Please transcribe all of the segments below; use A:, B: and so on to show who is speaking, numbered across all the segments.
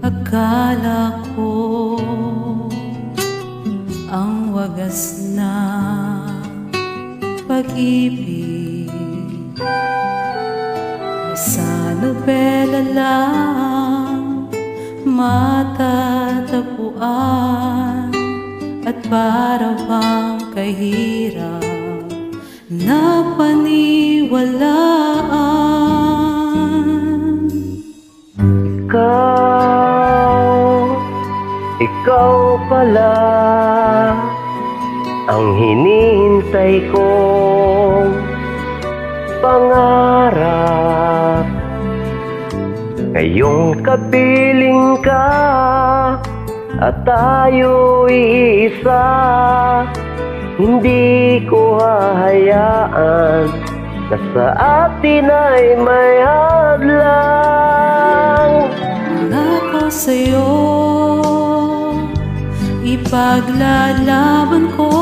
A: Akala ko ang wagas na pag-ibig ay sa nobela lang matatagpuan, at para bang kahirap na paniwalaan.
B: Ikaw pala ang hinihintay kong pangarap. Ngayong kapiling ka at tayo'y isa, hindi ko hahayaan na sa atin ay may hadlang.
A: Nako sa'yo, ipaglalaban ko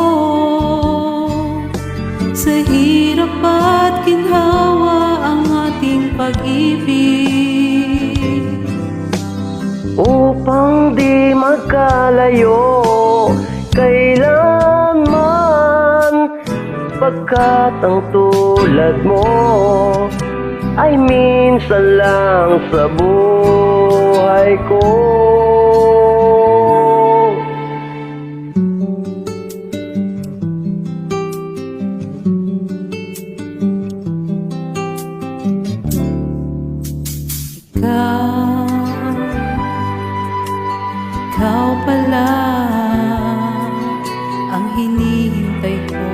A: sa hirap at ginhawa ang ating pag-ibig,
B: upang di magkalayo kailanman, pagkat ang tulad mo ay minsan lang sa buhay ko.
A: Ikaw pala ang hinihintay ko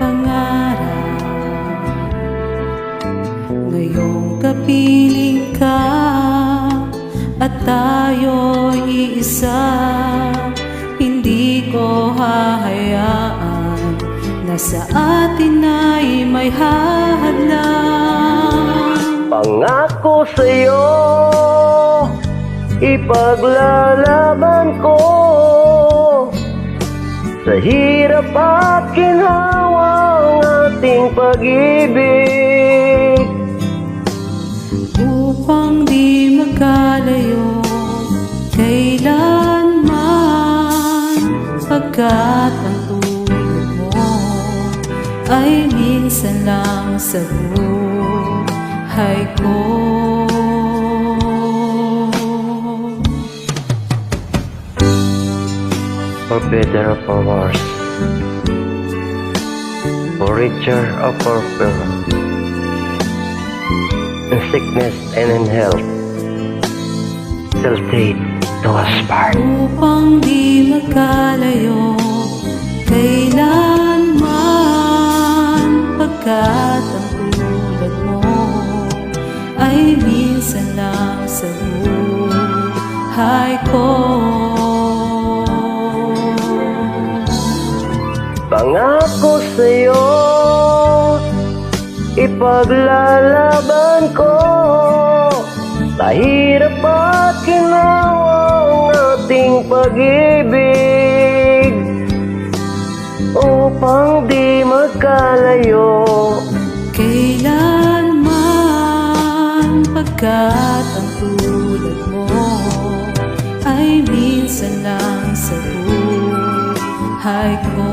A: pangarap. Ngayong kapiling ka at tayo'y iisa, hindi ko hahayaan na sa atin ay may hadlang.
B: Pangako sa'yo, ipaglalaban ko sa hirap at ginhawa ang ating pag-ibig,
A: upang di magkalayo kailanman, pagkat ang tulad mo ay minsan lang sa buhay ko.
B: For better or for worse, for richer or for poorer, in sickness and in health, till death do us part.
A: Upang di magkalayo kailanman, pagkat ang tulad mo ay minsan lang sa buhay ko.
B: Pangako sa'yo, ipaglalaban ko sa hirap at ginawa ang ating pag-ibig, upang di magkalayo
A: Kailanman, pagkat ang tulad mo ay minsan lang sa buhay ko.